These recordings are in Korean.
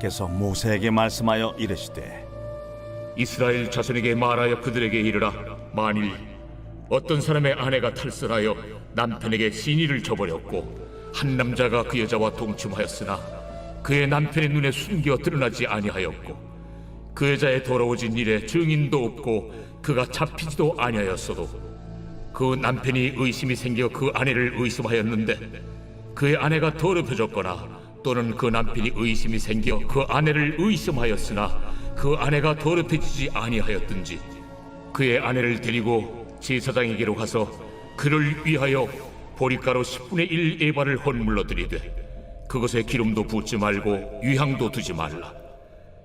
여호와께서 모세에게 말씀하여 이르시되 이스라엘 자손에게 말하여 그들에게 이르라. 만일 어떤 사람의 아내가 탈선하여 남편에게 시니를 저버렸고 한 남자가 그 여자와 동침하였으나 그의 남편의 눈에 숨겨 드러나지 아니하였고 그 여자의 더러워진 일에 증인도 없고 그가 잡히지도 아니하였어도 그 남편이 의심이 생겨 그 아내를 의심하였는데 그의 아내가 더럽혀졌거나 또는 그 남편이 의심이 생겨 그 아내를 의심하였으나 그 아내가 더럽혀지지 아니하였든지 그의 아내를 데리고 제사장에게로 가서 그를 위하여 보리가루 10분의 1 에바를 헌물로 드리되 그것에 기름도 붓지 말고 유향도 두지 말라.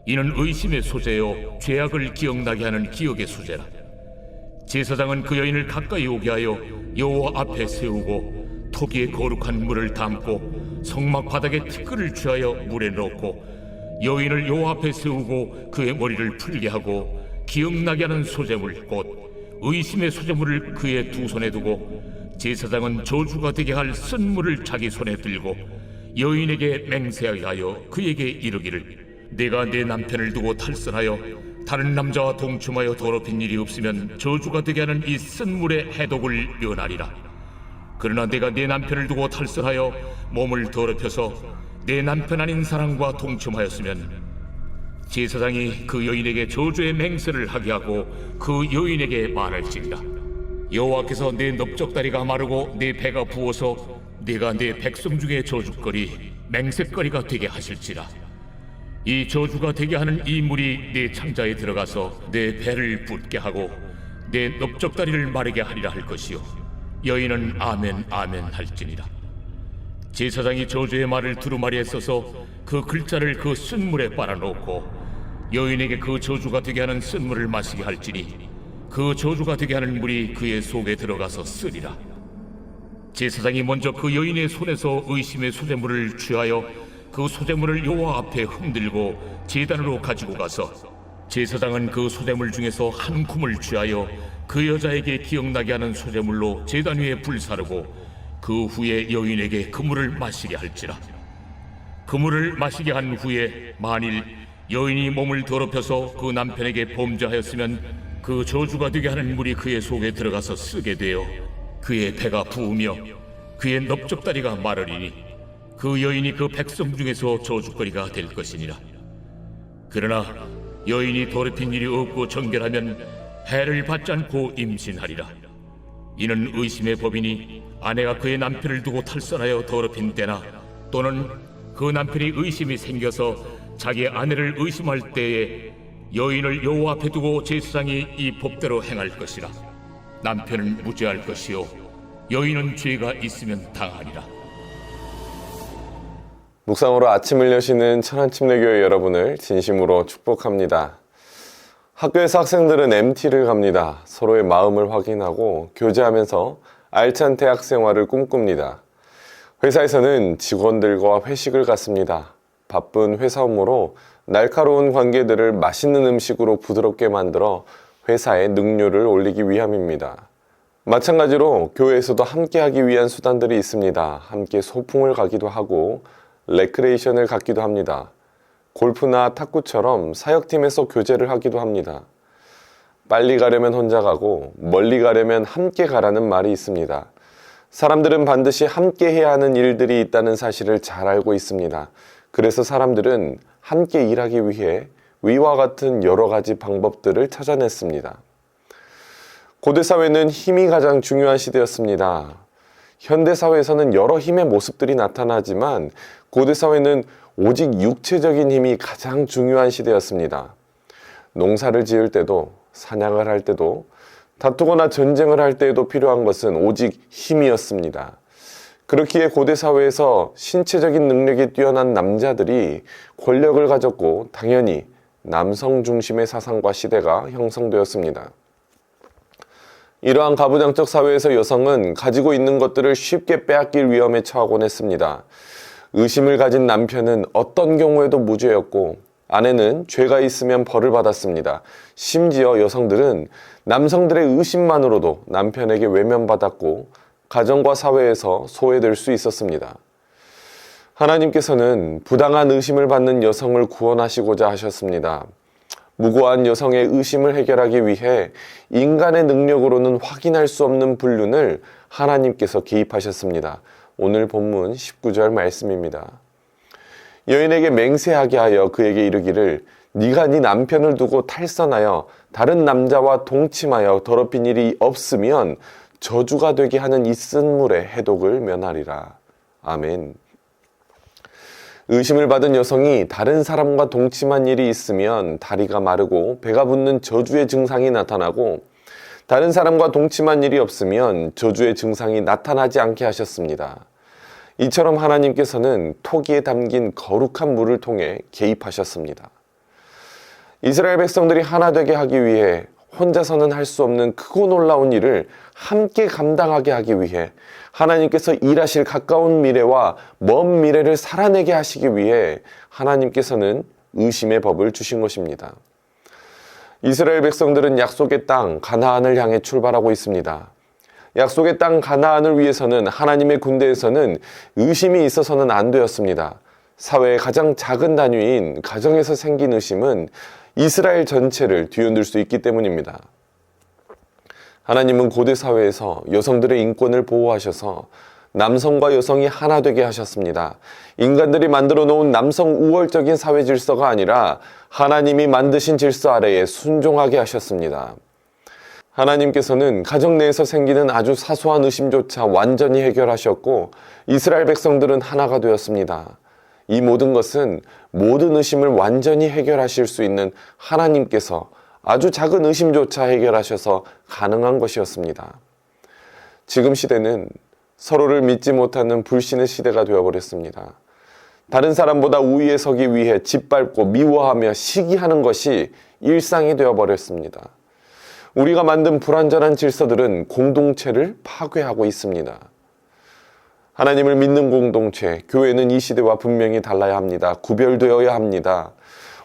이는 의심의 소재요 죄악을 기억나게 하는 기억의 소재라. 제사장은 그 여인을 가까이 오게 하여 여호와 앞에 세우고 토기에 거룩한 물을 담고 성막 바닥에 티끌을 취하여 물에 넣고 여인을 여호와 앞에 세우고 그의 머리를 풀게 하고 기억나게 하는 소재물 곧 의심의 소재물을 그의 두 손에 두고 제사장은 저주가 되게 할 쓴물을 자기 손에 들고 여인에게 맹세하게 하여 그에게 이르기를 내가 내 남편을 두고 탈선하여 다른 남자와 동침하여 더럽힌 일이 없으면 저주가 되게 하는 이 쓴물의 해독을 면하리라. 그러나 내가 내 남편을 두고 탈선하여 몸을 더럽혀서 내 남편 아닌 사람과 동침하였으면 제사장이 그 여인에게 저주의 맹세를 하게 하고 그 여인에게 말할지니라. 여호와께서 내 넓적다리가 마르고 내 배가 부어서 네가 내 백성 중에 저주거리 맹세거리가 되게 하실지라. 이 저주가 되게 하는 이 물이 내 창자에 들어가서 내 배를 붓게 하고 내 넓적다리를 마르게 하리라 할 것이요 여인은 아멘 아멘 할지니라. 제사장이 저주의 말을 두루마리에 써서 그 글자를 그 쓴물에 빨아놓고 여인에게 그 저주가 되게 하는 쓴물을 마시게 할지니 그 저주가 되게 하는 물이 그의 속에 들어가서 쓰리라. 제사장이 먼저 그 여인의 손에서 의심의 소재물을 취하여 그 소재물을 여호와 앞에 흔들고 제단으로 가지고 가서 제사장은 그 소재물 중에서 한 쿰을 취하여 그 여자에게 기억나게 하는 소재물로 제단 위에 불사르고 그 후에 여인에게 그 물을 마시게 할지라. 그 물을 마시게 한 후에 만일 여인이 몸을 더럽혀서 그 남편에게 범죄하였으면 그 저주가 되게 하는 물이 그의 속에 들어가서 쓰게 되어 그의 배가 부으며 그의 넓적다리가 마르리니 그 여인이 그 백성 중에서 저주거리가 될 것이니라. 그러나 여인이 더럽힌 일이 없고 정결하면 해를 받지 않고 임신하리라. 이는 의심의 법이니 아내가 그의 남편을 두고 탈선하여 더럽힌 때나 또는 그 남편이 의심이 생겨서 자기 아내를 의심할 때에 여인을 여호와 앞에 두고 제사장이 이 법대로 행할 것이라. 남편은 무죄할 것이요 여인은 죄가 있으면 당하리라. 묵상으로 아침을 여시는 천안침례교회 여러분을 진심으로 축복합니다. 학교에서 학생들은 MT를 갑니다. 서로의 마음을 확인하고 교제하면서 알찬 대학 생활을 꿈꿉니다. 회사에서는 직원들과 회식을 갖습니다. 바쁜 회사 업무로 날카로운 관계들을 맛있는 음식으로 부드럽게 만들어 회사의 능률을 올리기 위함입니다. 마찬가지로 교회에서도 함께하기 위한 수단들이 있습니다. 함께 소풍을 가기도 하고 레크레이션을 갖기도 합니다. 골프나 탁구처럼 사역팀에서 교제를 하기도 합니다. 빨리 가려면 혼자 가고 멀리 가려면 함께 가라는 말이 있습니다. 사람들은 반드시 함께 해야 하는 일들이 있다는 사실을 잘 알고 있습니다. 그래서 사람들은 함께 일하기 위해 위와 같은 여러 가지 방법들을 찾아냈습니다. 고대사회는 힘이 가장 중요한 시대였습니다. 현대사회에서는 여러 힘의 모습들이 나타나지만 고대사회는 오직 육체적인 힘이 가장 중요한 시대였습니다. 농사를 지을 때도 사냥을 할 때도 다투거나 전쟁을 할 때에도 필요한 것은 오직 힘이었습니다. 그렇기에 고대사회에서 신체적인 능력이 뛰어난 남자들이 권력을 가졌고 당연히 남성 중심의 사상과 시대가 형성되었습니다. 이러한 가부장적 사회에서 여성은 가지고 있는 것들을 쉽게 빼앗길 위험에 처하곤 했습니다. 의심을 가진 남편은 어떤 경우에도 무죄였고 아내는 죄가 있으면 벌을 받았습니다. 심지어 여성들은 남성들의 의심만으로도 남편에게 외면받았고 가정과 사회에서 소외될 수 있었습니다. 하나님께서는 부당한 의심을 받는 여성을 구원하시고자 하셨습니다. 무고한 여성의 의심을 해결하기 위해 인간의 능력으로는 확인할 수 없는 불륜을 하나님께서 개입하셨습니다. 오늘 본문 19절 말씀입니다. 여인에게 맹세하게 하여 그에게 이르기를 네가 네 남편을 두고 탈선하여 다른 남자와 동침하여 더럽힌 일이 없으면 저주가 되게 하는 이 쓴 물의 해독을 면하리라. 아멘. 의심을 받은 여성이 다른 사람과 동침한 일이 있으면 다리가 마르고 배가 붓는 저주의 증상이 나타나고, 다른 사람과 동침한 일이 없으면 저주의 증상이 나타나지 않게 하셨습니다. 이처럼 하나님께서는 토기에 담긴 거룩한 물을 통해 개입하셨습니다. 이스라엘 백성들이 하나 되게 하기 위해 혼자서는 할 수 없는 크고 놀라운 일을 함께 감당하게 하기 위해 하나님께서 일하실 가까운 미래와 먼 미래를 살아내게 하시기 위해 하나님께서는 의심의 법을 주신 것입니다. 이스라엘 백성들은 약속의 땅 가나안을 향해 출발하고 있습니다. 약속의 땅 가나안을 위해서는 하나님의 군대에서는 의심이 있어서는 안 되었습니다. 사회의 가장 작은 단위인 가정에서 생긴 의심은 이스라엘 전체를 뒤흔들 수 있기 때문입니다. 하나님은 고대 사회에서 여성들의 인권을 보호하셔서 남성과 여성이 하나 되게 하셨습니다. 인간들이 만들어 놓은 남성 우월적인 사회 질서가 아니라 하나님이 만드신 질서 아래에 순종하게 하셨습니다. 하나님께서는 가정 내에서 생기는 아주 사소한 의심조차 완전히 해결하셨고, 이스라엘 백성들은 하나가 되었습니다. 이 모든 것은 모든 의심을 완전히 해결하실 수 있는 하나님께서 아주 작은 의심조차 해결하셔서 가능한 것이었습니다. 지금 시대는 서로를 믿지 못하는 불신의 시대가 되어버렸습니다. 다른 사람보다 우위에 서기 위해 짓밟고 미워하며 시기하는 것이 일상이 되어버렸습니다. 우리가 만든 불완전한 질서들은 공동체를 파괴하고 있습니다. 하나님을 믿는 공동체, 교회는 이 시대와 분명히 달라야 합니다. 구별되어야 합니다.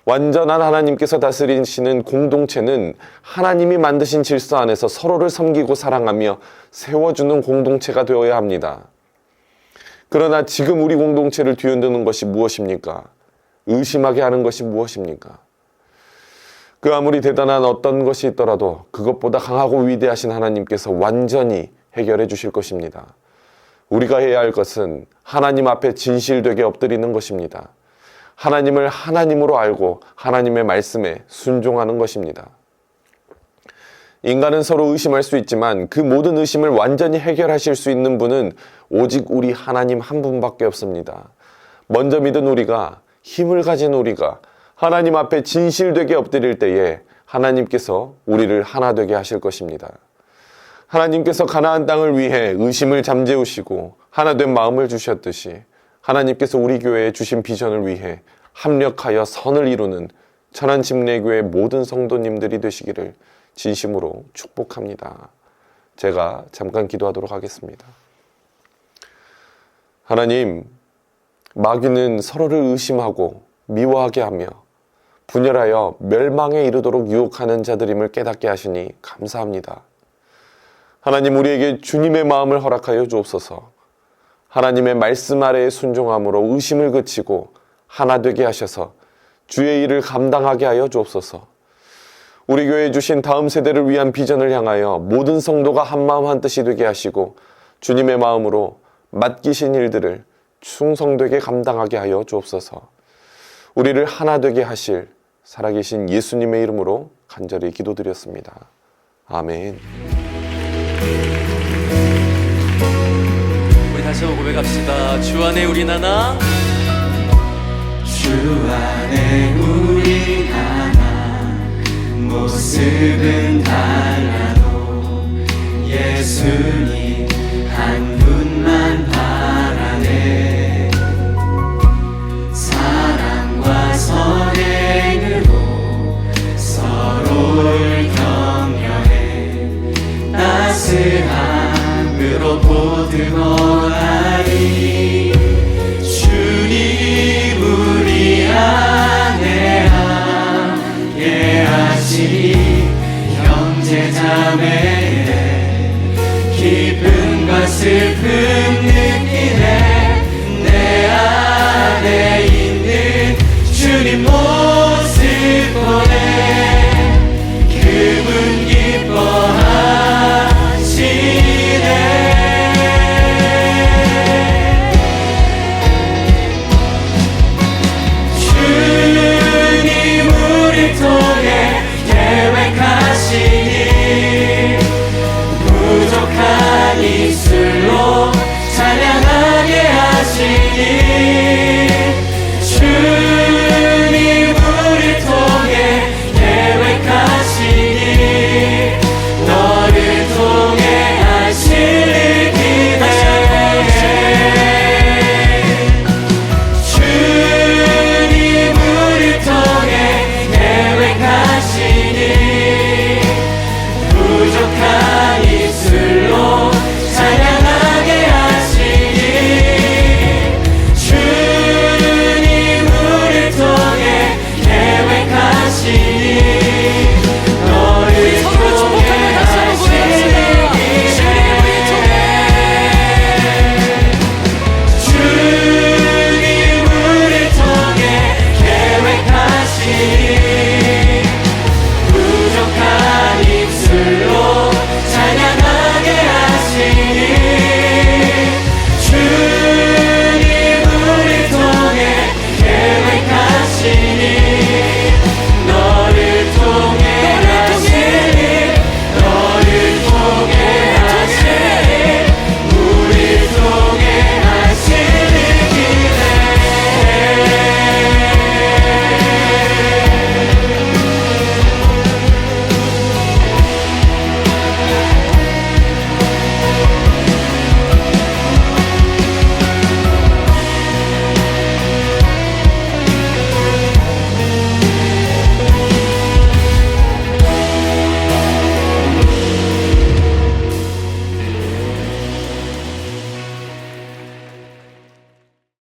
완전한 하나님께서 다스리시는 공동체는 하나님이 만드신 질서 안에서 서로를 섬기고 사랑하며 세워주는 공동체가 되어야 합니다. 그러나 지금 우리 공동체를 뒤흔드는 것이 무엇입니까? 의심하게 하는 것이 무엇입니까? 그 아무리 대단한 어떤 것이 있더라도 그것보다 강하고 위대하신 하나님께서 완전히 해결해 주실 것입니다. 우리가 해야 할 것은 하나님 앞에 진실되게 엎드리는 것입니다. 하나님을 하나님으로 알고 하나님의 말씀에 순종하는 것입니다. 인간은 서로 의심할 수 있지만 그 모든 의심을 완전히 해결하실 수 있는 분은 오직 우리 하나님 한 분밖에 없습니다. 먼저 믿은 우리가, 힘을 가진 우리가 하나님 앞에 진실되게 엎드릴 때에 하나님께서 우리를 하나 되게 하실 것입니다. 하나님께서 가나안 땅을 위해 의심을 잠재우시고 하나된 마음을 주셨듯이 하나님께서 우리 교회에 주신 비전을 위해 합력하여 선을 이루는 천안침례교회 모든 성도님들이 되시기를 진심으로 축복합니다. 제가 잠깐 기도하도록 하겠습니다. 하나님, 마귀는 서로를 의심하고 미워하게 하며 분열하여 멸망에 이르도록 유혹하는 자들임을 깨닫게 하시니 감사합니다. 하나님, 우리에게 주님의 마음을 허락하여 주옵소서. 하나님의 말씀 아래에 순종함으로 의심을 그치고 하나 되게 하셔서 주의 일을 감당하게 하여 주옵소서. 우리 교회에 주신 다음 세대를 위한 비전을 향하여 모든 성도가 한마음 한뜻이 되게 하시고 주님의 마음으로 맡기신 일들을 충성되게 감당하게 하여 주옵소서. 우리를 하나 되게 하실 살아계신 예수님의 이름으로 간절히 기도드렸습니다. 아멘. 우리 다시 한번 고백합시다. 주 안에 우린 하나, 주 안에 우린 하나, 모습은 달라도 예수님 한 분만 바라네. 사랑과 선행으로 서로를 격려해 따스함으로 보듬어가리. 주님 우리 안에 함께 하시니 형제자매의 기쁨과 슬픔 느끼네. 내 하시니